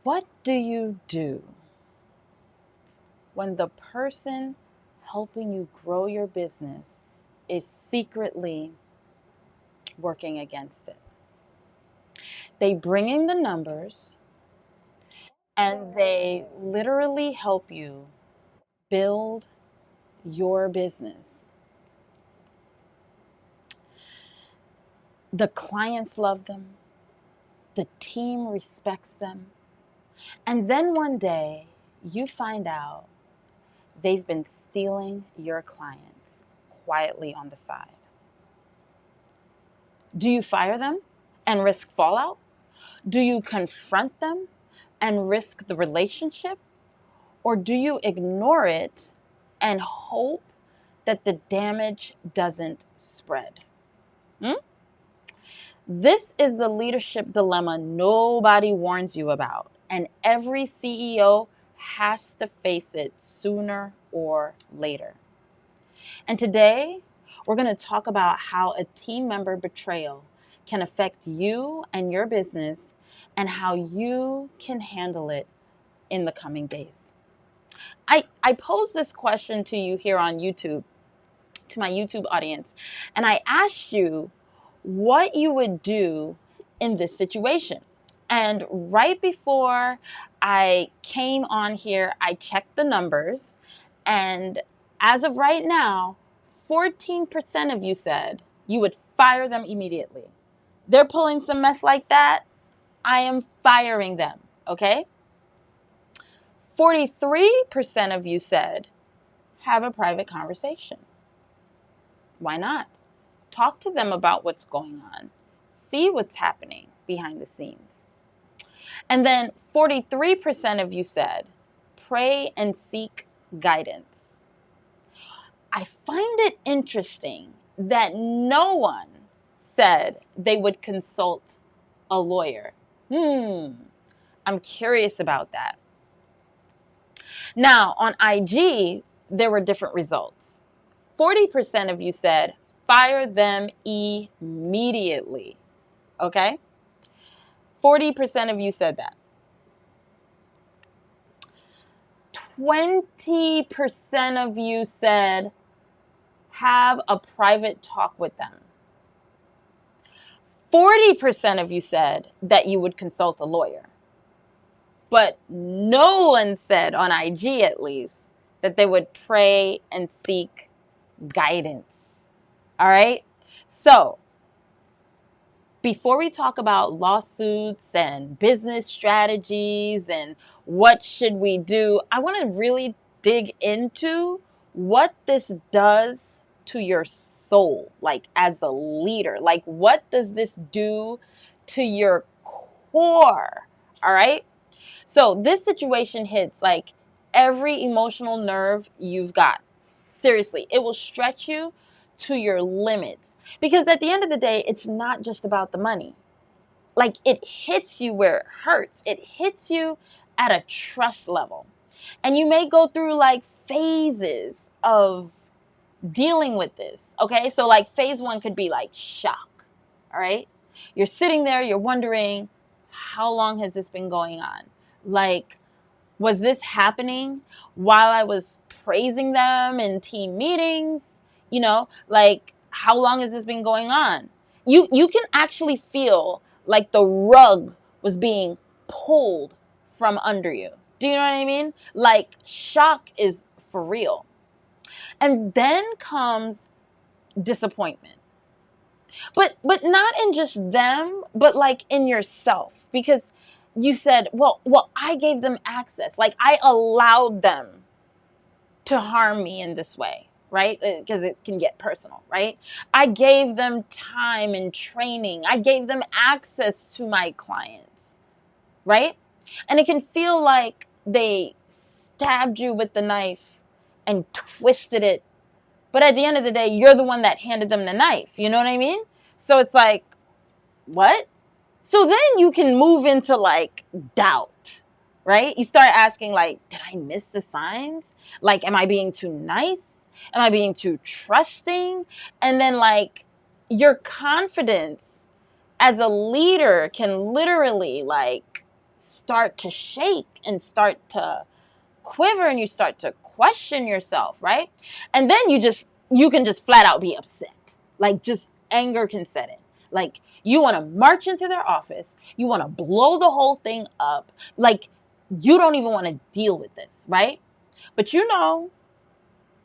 What do you do when the person helping you grow your business is secretly working against it? They bring in the numbers and they literally help you build your business. The clients love them. The team respects them. And then one day you find out they've been stealing your clients quietly on the side. Do you fire them and risk fallout? Do you confront them and risk the relationship? Or do you ignore it and hope that the damage doesn't spread? This is the leadership dilemma nobody warns you about, and every CEO has to face it sooner or later. And today, we're going to talk about how a team member betrayal can affect you and your business and how you can handle it in the coming days. I posed this question to you here on YouTube, to my YouTube audience, and I asked you what you would do in this situation. And right before I came on here, I checked the numbers, and as of right now, 14% of you said you would fire them immediately. They're pulling some mess like that, I am firing them, okay? 43% of you said have a private conversation. Why not? Talk to them about what's going on. See what's happening behind the scenes. And then 43% of you said, pray and seek guidance. I find it interesting that no one said they would consult a lawyer. I'm curious about that. Now, on IG, there were different results. 40% of you said, fire them immediately. Okay? 40% of you said that. 20% of you said, have a private talk with them. 40% of you said that you would consult a lawyer. But no one said, on IG at least, that they would pray and seek guidance. All right? So, before we talk about lawsuits and business strategies and what should we do, I want to really dig into what this does to your soul, like as a leader. Like, what does this do to your core? All right? So this situation hits like every emotional nerve you've got. Seriously, it will stretch you to your limits. Because at the end of the day, it's not just about the money. Like, it hits you where it hurts. It hits you at a trust level. And you may go through like phases of dealing with this. Okay, so like phase 1 could be like shock. All right, you're sitting there, you're wondering, how long has this been going on? Like, was this happening while I was praising them in team meetings? You know, like, how long has this been going on? You can actually feel like the rug was being pulled from under you. Do you know what I mean? Like, shock is for real. And then comes disappointment. But not in just them, but like in yourself. Because you said, well, I gave them access. Like, I allowed them to harm me in this way, right? Because it can get personal, right? I gave them time and training. I gave them access to my clients, right? And it can feel like they stabbed you with the knife and twisted it. But at the end of the day, you're the one that handed them the knife. You know what I mean? So it's like, what? So then you can move into like doubt, right? You start asking like, did I miss the signs? Like, am I being too nice? Am I being too trusting? And then like your confidence as a leader can literally like start to shake and start to quiver, and you start to question yourself, right? And then you can just flat out be upset. Like, just anger can set in. Like, you want to march into their office. You want to blow the whole thing up. Like, you don't even want to deal with this, right? But you know,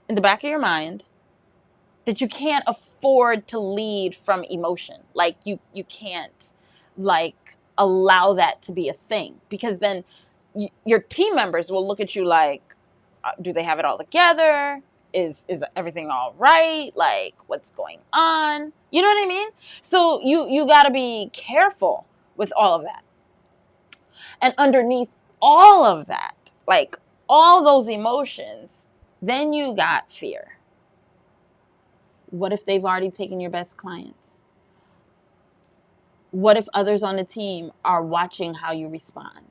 in the back of your mind, that you can't afford to lead from emotion. Like, you can't, like, allow that to be a thing, because then your team members will look at you like, do they have it all together? Is everything all right? Like, what's going on? You know what I mean? So you got to be careful with all of that. And underneath all of that, like all those emotions, then you got fear. What if they've already taken your best clients? What if others on the team are watching how you respond?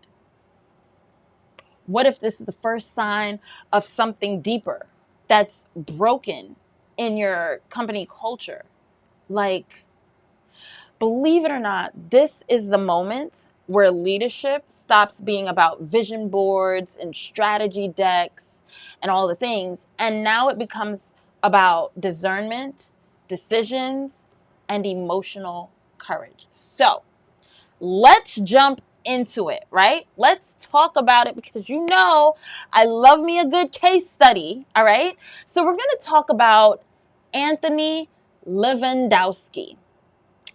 What if this is the first sign of something deeper that's broken in your company culture? Like, believe it or not, this is the moment where leadership stops being about vision boards and strategy decks and all the things. And now it becomes about discernment, decisions, and emotional courage. So let's jump into it, right? Let's talk about it, because you know I love me a good case study, all right? So we're going to talk about Anthony Lewandowski.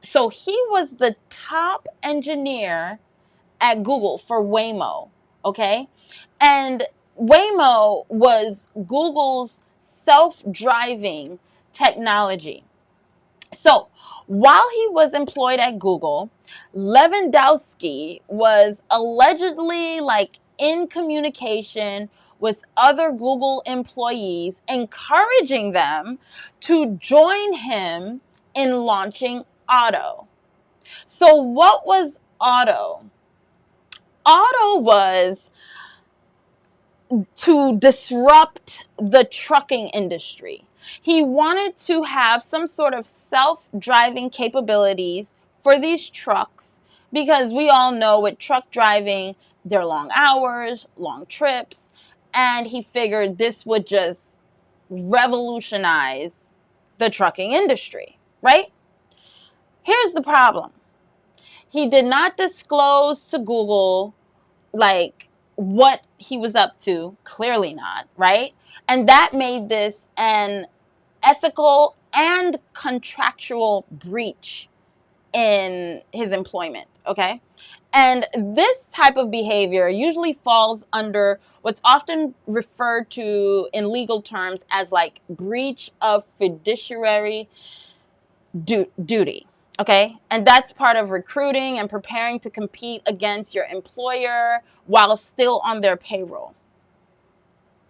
So he was the top engineer at Google for Waymo, okay? And Waymo was Google's self-driving technology. So while he was employed at Google, Lewandowski was allegedly like in communication with other Google employees, encouraging them to join him in launching Otto. So what was Otto? Otto was to disrupt the trucking industry. He wanted to have some sort of self-driving capabilities for these trucks, because we all know with truck driving, they're long hours, long trips, and he figured this would just revolutionize the trucking industry, right? Here's the problem. He did not disclose to Google, like, what he was up to. Clearly not, right? And that made this an ethical and contractual breach in his employment, okay? And this type of behavior usually falls under what's often referred to in legal terms as like breach of fiduciary duty. Okay, and that's part of recruiting and preparing to compete against your employer while still on their payroll,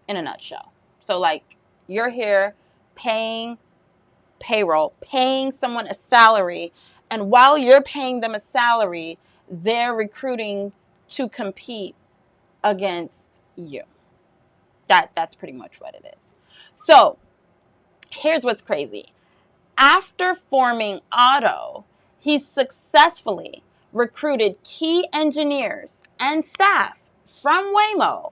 in a nutshell. So like, you're here paying payroll, paying someone a salary, and while you're paying them a salary, they're recruiting to compete against you. That's pretty much what it is. So here's what's crazy. After forming Otto, he successfully recruited key engineers and staff from Waymo,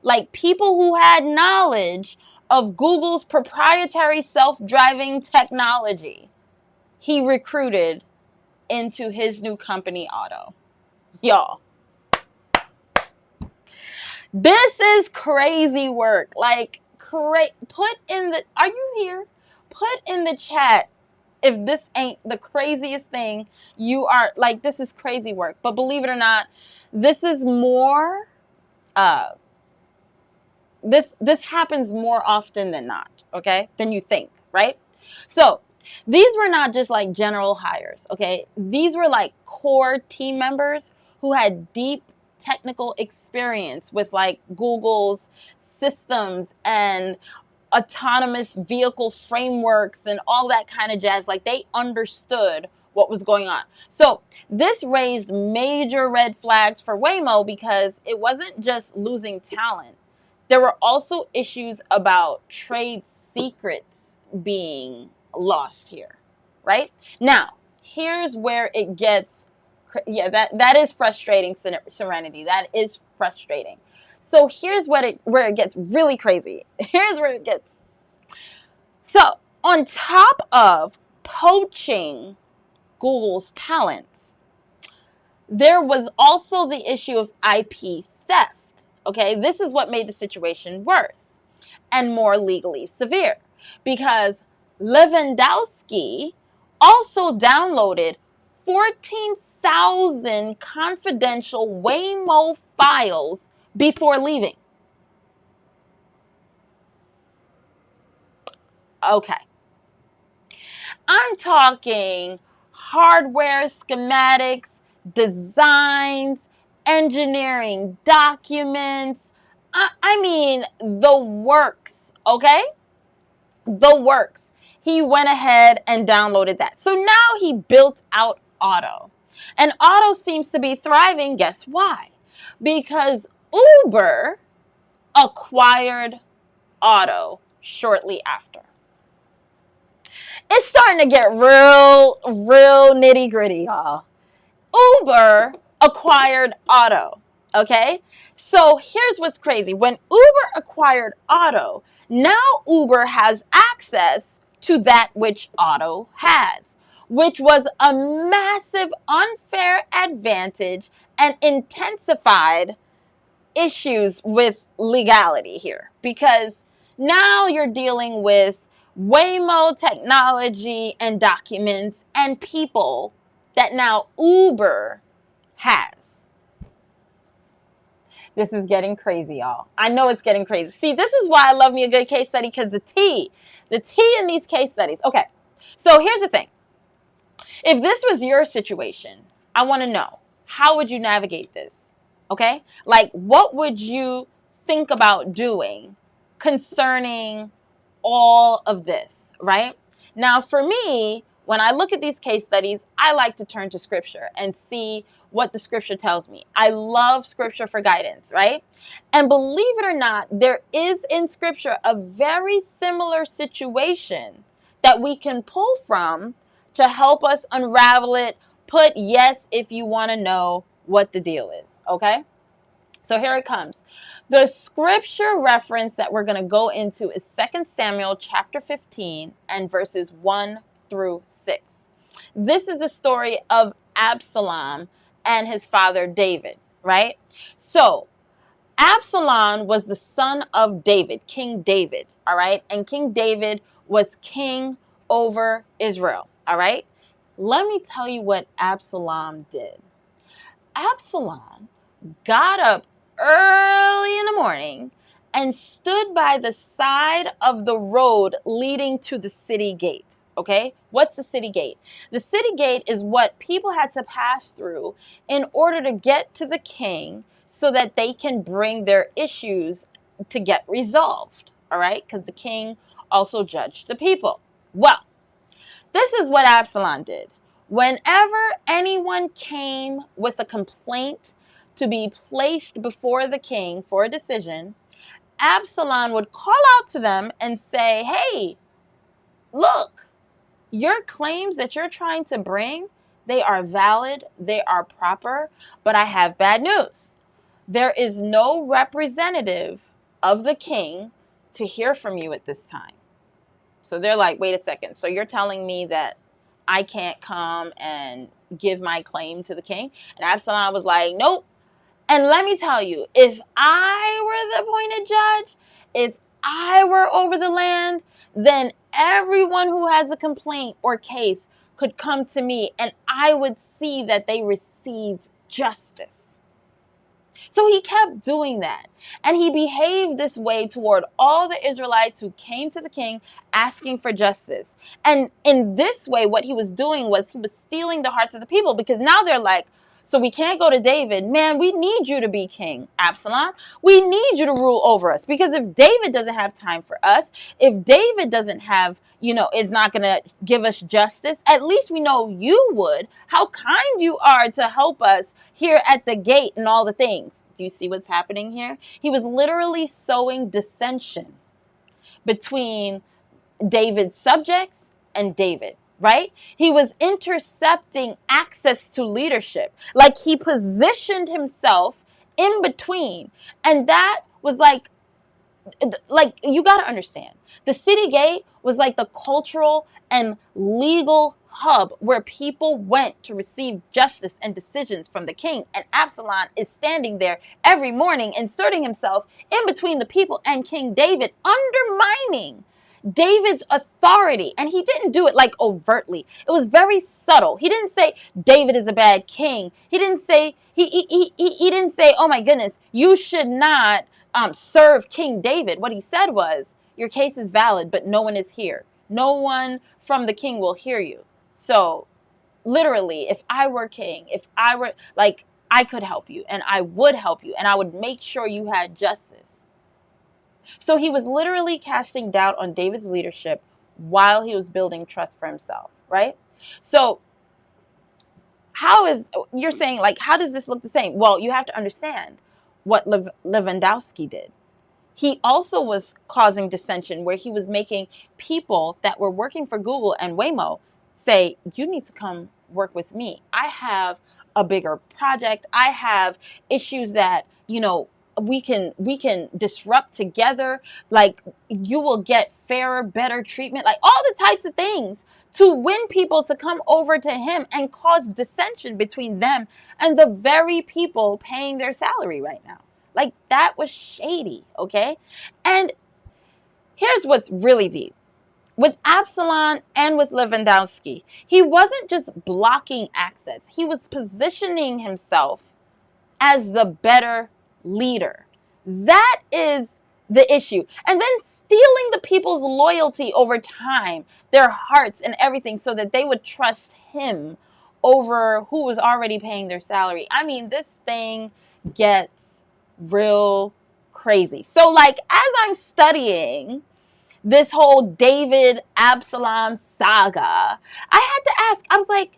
like people who had knowledge of Google's proprietary self-driving technology. He recruited into his new company, Otto. Y'all, this is crazy work. Like, are you here? Put in the chat if this ain't the craziest thing. You are like, this is crazy work. But believe it or not, this is more, this happens more often than not, okay, than you think, right? So these were not just like general hires, okay? These were like core team members who had deep technical experience with like Google's systems and autonomous vehicle frameworks and all that kind of jazz. Like, they understood what was going on. So this raised major red flags for Waymo, because it wasn't just losing talent. There were also issues about trade secrets being lost here, right? Now, here's where it gets yeah, that is frustrating, Serenity. That is frustrating. So here's where it gets really crazy. Here's where it gets. So on top of poaching Google's talents, there was also the issue of IP theft. Okay, this is what made the situation worse and more legally severe, because Lewandowski also downloaded 14,000 confidential Waymo files before leaving. Okay. I'm talking hardware schematics, designs, engineering documents. I mean, the works, okay? The works. He went ahead and downloaded that. So now he built out Auto. And Auto seems to be thriving. Guess why? Because Uber acquired Auto shortly after. It's starting to get real nitty gritty, y'all. Uber acquired Auto. Okay? So here's what's crazy. When Uber acquired Auto, now Uber has access to that which Auto has, which was a massive unfair advantage and intensified issues with legality here, because now you're dealing with Waymo technology and documents and people that now Uber has. This is getting crazy, y'all. I know it's getting crazy. See, this is why I love me a good case study, because the tea in these case studies. Okay, so here's the thing. If this was your situation, I want to know, how would you navigate this? Okay? Like, what would you think about doing concerning all of this, right? Now, for me, when I look at these case studies, I like to turn to scripture and see what the scripture tells me. I love scripture for guidance, right? And believe it or not, there is in scripture a very similar situation that we can pull from to help us unravel it. Put yes if you want to know what the deal is, okay? So here it comes. The scripture reference that we're going to go into is 2 Samuel chapter 15 and verses 1 through 6. This is the story of Absalom and his father David, right? So Absalom was the son of David, King David, all right? And King David was king over Israel, all right? Let me tell you what Absalom did. Absalom got up early in the morning and stood by the side of the road leading to the city gate. Okay, what's the city gate? The city gate is what people had to pass through in order to get to the king so that they can bring their issues to get resolved. All right, because the king also judged the people. Well, this is what Absalom did. Whenever anyone came with a complaint to be placed before the king for a decision, Absalom would call out to them and say, hey, look, your claims that you're trying to bring, they are valid, they are proper, but I have bad news. There is no representative of the king to hear from you at this time. So they're like, wait a second. So you're telling me that I can't come and give my claim to the king? And Absalom was like, nope. And let me tell you, if I were the appointed judge, if I were over the land, then everyone who has a complaint or case could come to me and I would see that they receive justice. So he kept doing that. And he behaved this way toward all the Israelites who came to the king asking for justice. And in this way, what he was doing was he was stealing the hearts of the people, because now they're like, so we can't go to David. Man, we need you to be king, Absalom. We need you to rule over us, because if David doesn't have time for us, if David doesn't have, is not going to give us justice, at least we know you would. How kind you are to help us here at the gate and all the things. Do you see what's happening here? He was literally sowing dissension between David's subjects and David. right? He was intercepting access to leadership. Like he positioned himself in between. And that was like you got to understand, the city gate was like the cultural and legal hub where people went to receive justice and decisions from the king. And Absalom is standing there every morning, inserting himself in between the people and King David, undermining David's authority. And he didn't do it like overtly. It was very subtle. He didn't say David is a bad king. He didn't say he didn't say, oh my goodness, you should not serve King David. What he said was, your case is valid, but no one is here. No one from the king will hear you. So literally, if I were king, if I were like, I could help you and I would help you and I would make sure you had justice. So he was literally casting doubt on David's leadership while he was building trust for himself, right? So you're saying, like, how does this look the same? Well, you have to understand what Lewandowski did. He also was causing dissension where he was making people that were working for Google and Waymo say, you need to come work with me. I have a bigger project. I have issues that, we can disrupt together. Like, you will get fairer, better treatment, like all the types of things to win people to come over to him and cause dissension between them and the very people paying their salary right now. Like, that was shady, okay? And here's what's really deep. With Absalom and with Lewandowski, he wasn't just blocking access. He was positioning himself as the better leader. That is the issue. And then stealing the people's loyalty over time, their hearts and everything, so that they would trust him over who was already paying their salary. I mean, this thing gets real crazy. So, like, as I'm studying this whole David Absalom saga, I had to ask, I was like,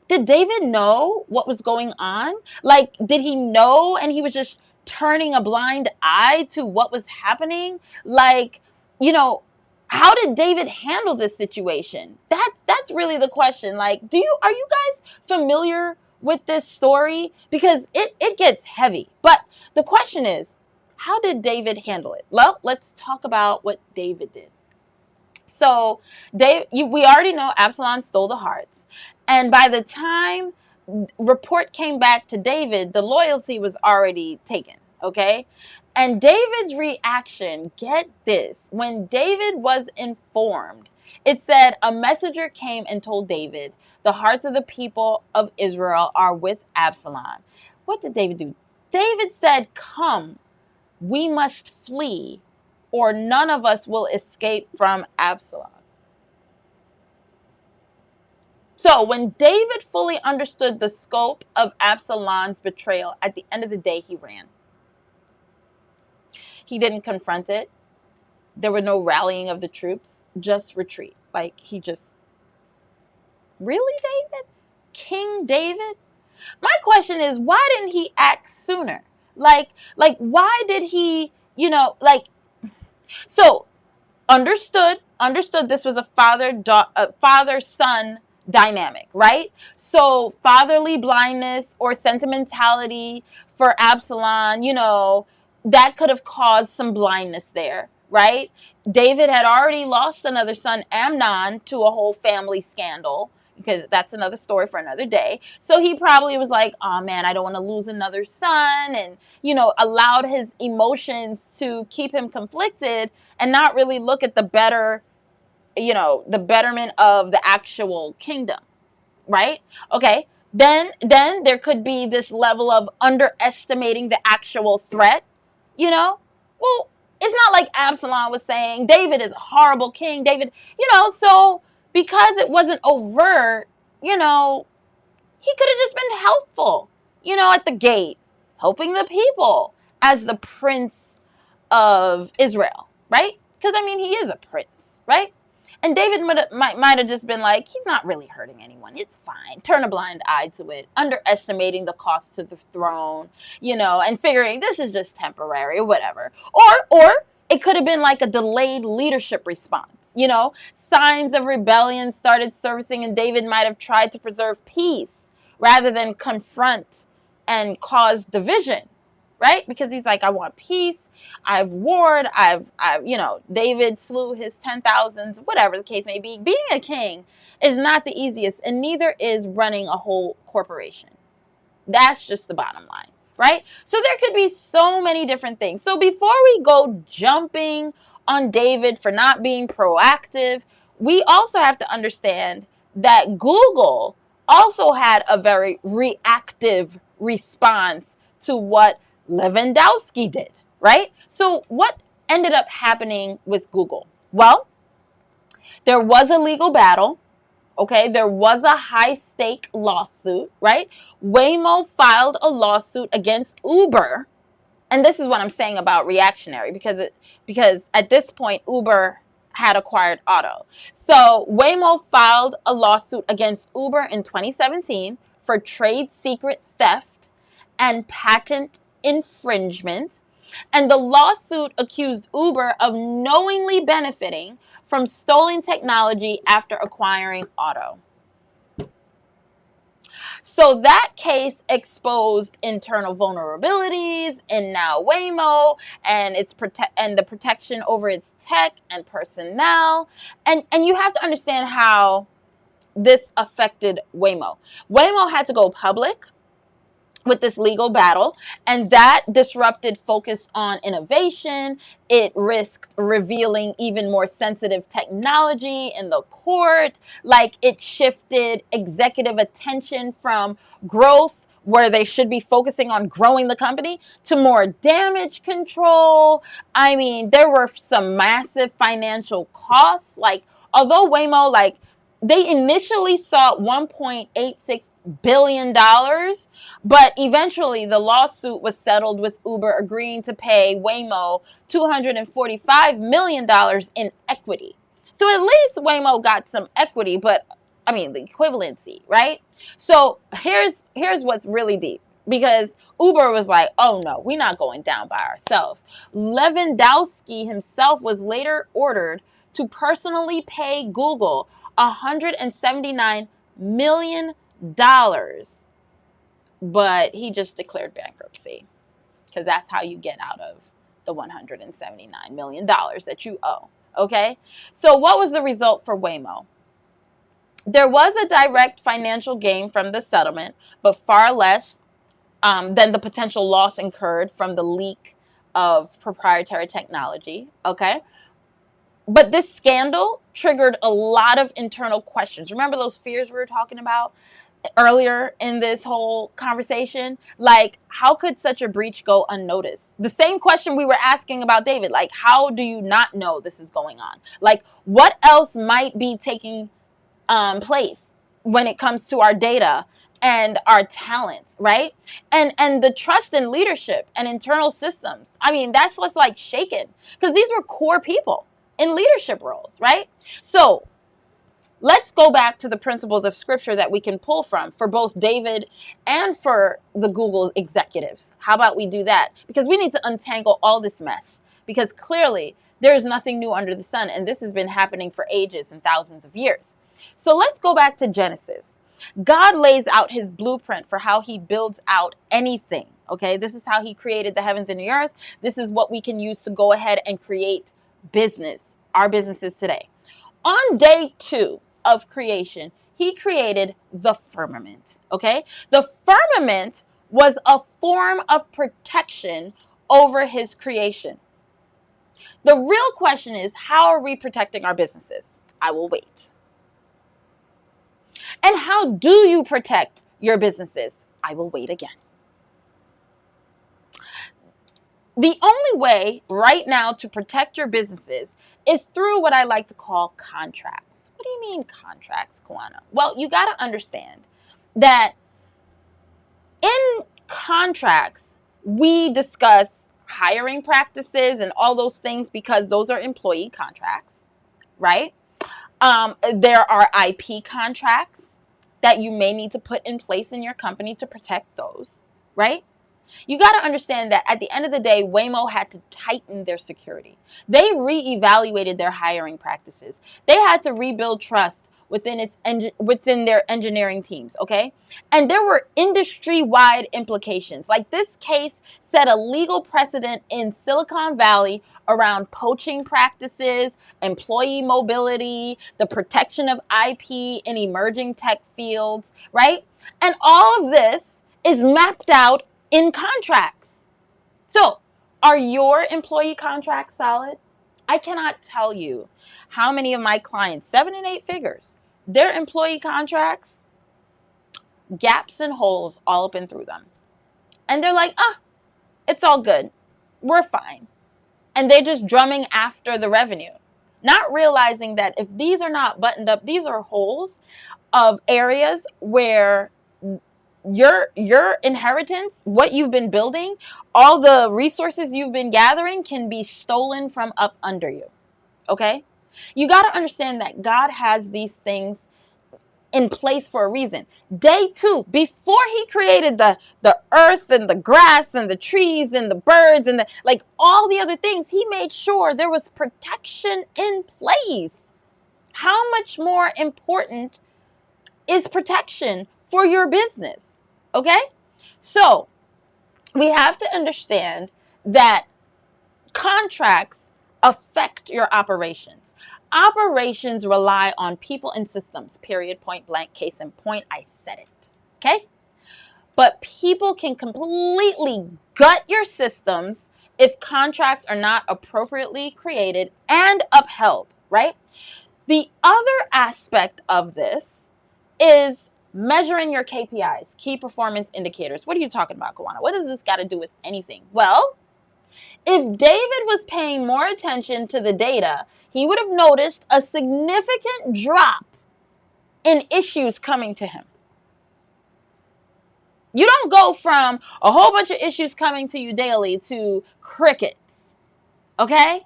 did David know what was going on? Like, did he know and he was just turning a blind eye to what was happening? Like, how did David handle this situation? That's really the question. Like, are you guys familiar with this story? Because it gets heavy. But the question is, how did David handle it? Well, let's talk about what David did. So we already know Absalom stole the hearts. And by the time report came back to David, the loyalty was already taken, okay? And David's reaction, get this, when David was informed, it said, a messenger came and told David, the hearts of the people of Israel are with Absalom. What did David do? David said, come, we must flee, or none of us will escape from Absalom. So when David fully understood the scope of Absalom's betrayal, at the end of the day, he ran. He didn't confront it. There was no rallying of the troops, just retreat. Like, really, David? King David? My question is, why didn't he act sooner? Like, why did he, so understood this was a father-son dynamic, right? So fatherly blindness or sentimentality for Absalom, that could have caused some blindness there, right? David had already lost another son, Amnon, to a whole family scandal, because that's another story for another day. So he probably was like, oh man, I don't want to lose another son, and, allowed his emotions to keep him conflicted and not really look at the betterment of the actual kingdom, right? Okay, then there could be this level of underestimating the actual threat, Well, it's not like Absalom was saying, David is a horrible king, David, so because it wasn't overt, he could have just been helpful, at the gate, helping the people as the prince of Israel, right? Because, he is a prince, right? And David might have just been like, he's not really hurting anyone. It's fine. Turn a blind eye to it. Underestimating the cost to the throne, and figuring this is just temporary or whatever. Or it could have been like a delayed leadership response, signs of rebellion started surfacing, and David might have tried to preserve peace rather than confront and cause division, right? Because he's like, I want peace. I've warred. David slew his 10,000s, whatever the case may be. Being a king is not the easiest, and neither is running a whole corporation. That's just the bottom line, right? So there could be so many different things. So before we go jumping on David for not being proactive, we also have to understand that Google also had a very reactive response to what Lewandowski did, right? So what ended up happening with Google? Well, there was a legal battle. Okay, there was a high-stake lawsuit, right? Waymo filed a lawsuit against Uber. And this is what I'm saying about reactionary, because at this point, Uber had acquired Otto. So Waymo filed a lawsuit against Uber in 2017 for trade secret theft and patent infringement. And the lawsuit accused Uber of knowingly benefiting from stolen technology after acquiring Otto. So that case exposed internal vulnerabilities in now Waymo and the protection over its tech and personnel. And you have to understand how this affected Waymo. Waymo had to go public with this legal battle, and that disrupted focus on innovation. It risked revealing even more sensitive technology in the court. Like, it shifted executive attention from growth, where they should be focusing on growing the company, to more damage control. I mean, there were some massive financial costs. Like, although Waymo, they initially sought $1.86 billion, but eventually the lawsuit was settled with Uber agreeing to pay Waymo $245 million in equity. So at least Waymo got some equity, but I mean the equivalency, right? So here's what's really deep, because Uber was like, oh no, we're not going down by ourselves. Lewandowski himself was later ordered to personally pay Google $179 million, but he just declared bankruptcy, because that's how you get out of the $179 million that you owe. Okay, so what was the result for Waymo? There was a direct financial gain from the settlement, but far less than the potential loss incurred from the leak of proprietary technology. Okay, but this scandal triggered a lot of internal questions. Remember those fears we were talking about earlier in this whole conversation? Like, how could such a breach go unnoticed? The same question we were asking about David. Like, how do you not know this is going on? Like, what else might be taking place when it comes to our data and our talent, right? And the trust in leadership and internal systems. I mean, that's what's like shaken, because these were core people in leadership roles, right? So let's go back to the principles of scripture that we can pull from for both David and for the Google executives. How about we do that? Because we need to untangle all this mess, because clearly there is nothing new under the sun, and this has been happening for ages and thousands of years. So let's go back to Genesis. God lays out his blueprint for how he builds out anything. Okay, this is how he created the heavens and the earth. This is what we can use to go ahead and create our businesses today. On day 2 of creation, he created the firmament. Okay, the firmament was a form of protection over his creation. The real question is, how are we protecting our businesses? I will wait. And how do you protect your businesses? I will wait again. The only way right now to protect your businesses is through what I like to call contracts. What do you mean contracts, Kawana? Well, you got to understand that in contracts, we discuss hiring practices and all those things, because those are employee contracts, right? There are IP contracts that you may need to put in place in your company to protect those, right? You got to understand that at the end of the day, Waymo had to tighten their security. They reevaluated their hiring practices. They had to rebuild trust within their engineering teams, okay? And there were industry-wide implications. Like, this case set a legal precedent in Silicon Valley around poaching practices, employee mobility, the protection of IP in emerging tech fields, right? And all of this is mapped out in contracts. So, are your employee contracts solid? I cannot tell you how many of my clients, 7 and 8 figures, their employee contracts, gaps and holes all up and through them. And they're like, it's all good. We're fine. And they're just drumming after the revenue, not realizing that if these are not buttoned up, these are holes of areas where your inheritance, what you've been building, all the resources you've been gathering can be stolen from up under you. Okay? You got to understand that God has these things in place for a reason. Day 2, before he created the earth and the grass and the trees and the birds and all the other things, he made sure there was protection in place. How much more important is protection for your business? Okay? So we have to understand that contracts affect your operations. Operations rely on people and systems, period, point blank, case in point. I said it. Okay? But people can completely gut your systems if contracts are not appropriately created and upheld, right? The other aspect of this is measuring your KPIs, key performance indicators. What are you talking about, Kawana? What does this got to do with anything? Well, if David was paying more attention to the data, he would have noticed a significant drop in issues coming to him. You don't go from a whole bunch of issues coming to you daily to crickets, okay?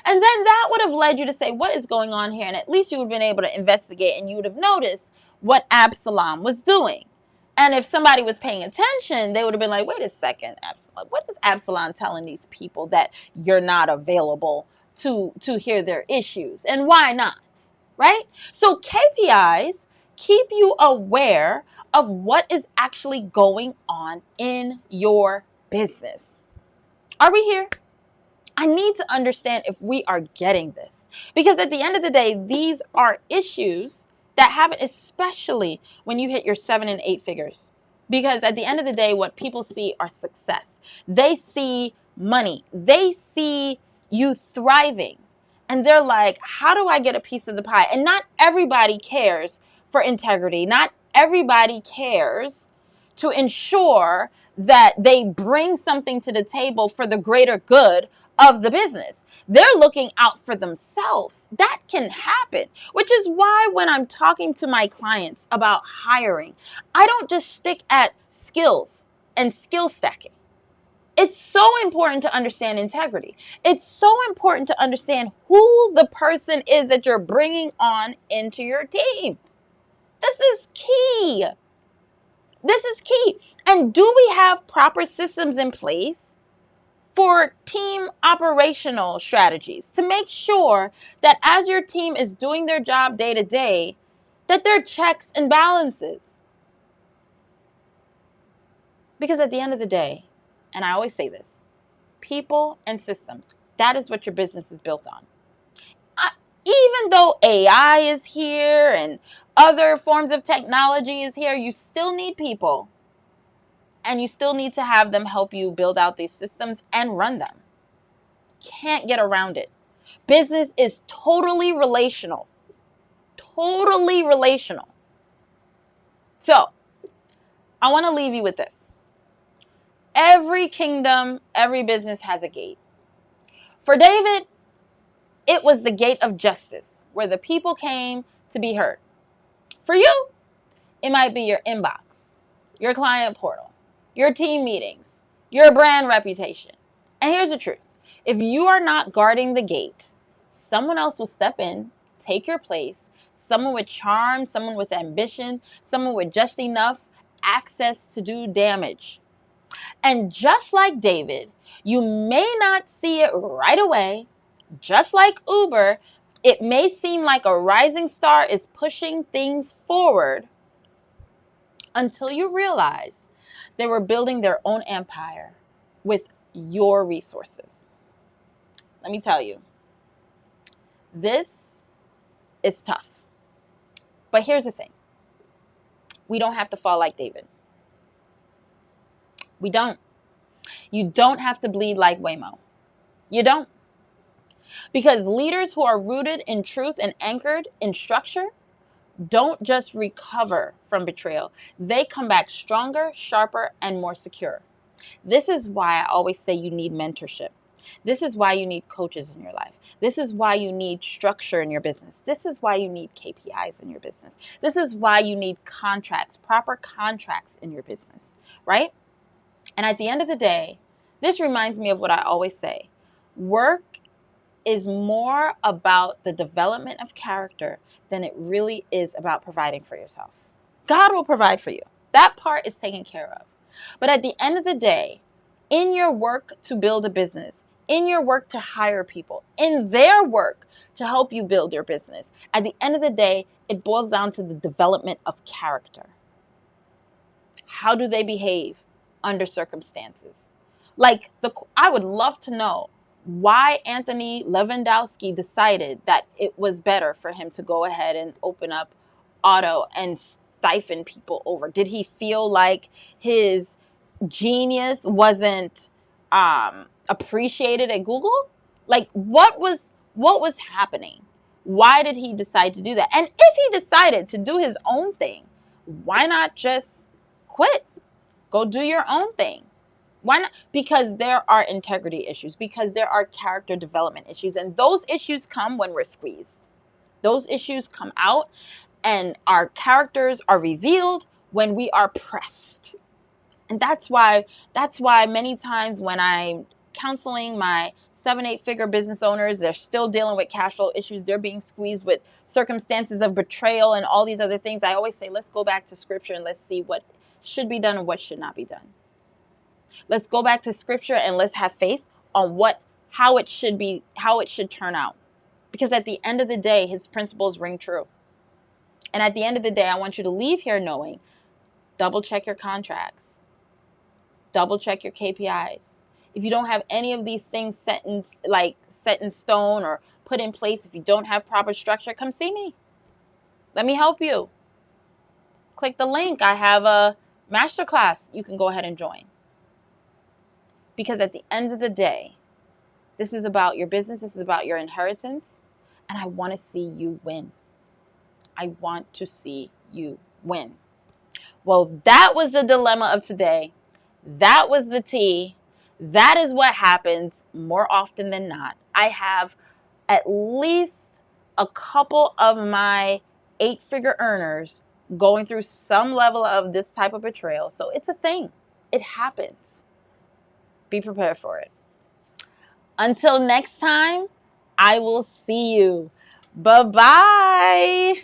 And then that would have led you to say, what is going on here? And at least you would have been able to investigate, and you would have noticed what Absalom was doing. And if somebody was paying attention, they would have been like, wait a second, Absalom, what is Absalom telling these people that you're not available to hear their issues? And why not? Right? So KPIs keep you aware of what is actually going on in your business. Are we here? I need to understand if we are getting this. Because at the end of the day, these are issues that happen, especially when you hit your 7 and 8 figures. Because at the end of the day, what people see are success. They see money. They see you thriving. And they're like, how do I get a piece of the pie? And not everybody cares for integrity. Not everybody cares to ensure that they bring something to the table for the greater good of the business. They're looking out for themselves. That can happen, which is why when I'm talking to my clients about hiring, I don't just stick at skills and skill stacking. It's so important to understand integrity. It's so important to understand who the person is that you're bringing on into your team. This is key. This is key. And do we have proper systems in place for team operational strategies to make sure that as your team is doing their job day to day, that there are checks and balances? Because at the end of the day, and I always say this, people and systems, that is what your business is built on. Even though AI is here and other forms of technology is here, you still need people. And you still need to have them help you build out these systems and run them. Can't get around it. Business is totally relational. Totally relational. So, I want to leave you with this. Every kingdom, every business has a gate. For David, it was the gate of justice, where the people came to be heard. For you, it might be your inbox, your client portal, your team meetings, your brand reputation. And here's the truth. If you are not guarding the gate, someone else will step in, take your place, someone with charm, someone with ambition, someone with just enough access to do damage. And just like David, you may not see it right away. Just like Uber, it may seem like a rising star is pushing things forward until you realize they were building their own empire with your resources. Let me tell you, this is tough. But here's the thing. We don't have to fall like David. We don't. You don't have to bleed like Waymo. You don't. Because leaders who are rooted in truth and anchored in structure don't just recover from betrayal. They come back stronger, sharper, and more secure. This is why I always say you need mentorship. This is why you need coaches in your life. This is why you need structure in your business. This is why you need KPIs in your business. This is why you need contracts, proper contracts in your business, right? And at the end of the day, this reminds me of what I always say. Work is more about the development of character than it really is about providing for yourself. God will provide for you. That part is taken care of. But at the end of the day, in your work to build a business, in your work to hire people, in their work to help you build your business, at the end of the day, it boils down to the development of character. How do they behave under circumstances? Like, I would love to know why Anthony Lewandowski decided that it was better for him to go ahead and open up auto and siphon people over. Did he feel like his genius wasn't appreciated at Google? Like, what was happening? Why did he decide to do that? And if he decided to do his own thing, why not just quit? Go do your own thing. Why not? Because there are integrity issues, because there are character development issues, and those issues come when we're squeezed. Those issues come out and our characters are revealed when we are pressed. And that's why many times when I'm counseling my 7-8 figure business owners, they're still dealing with cash flow issues. They're being squeezed with circumstances of betrayal and all these other things. I always say, let's go back to scripture and let's see what should be done and what should not be done. Let's go back to scripture and let's have faith on how it should turn out. Because at the end of the day, his principles ring true. And at the end of the day, I want you to leave here knowing, double check your contracts. Double check your KPIs. If you don't have any of these things set in stone or put in place, if you don't have proper structure, come see me. Let me help you. Click the link. I have a masterclass you can go ahead and join. Because at the end of the day, this is about your business. This is about your inheritance. And I want to see you win. I want to see you win. Well, that was the dilemma of today. That was the tea. That is what happens more often than not. I have at least a couple of my 8-figure earners going through some level of this type of betrayal. So it's a thing. It happens. Be prepared for it. Until next time, I will see you. Bye-bye.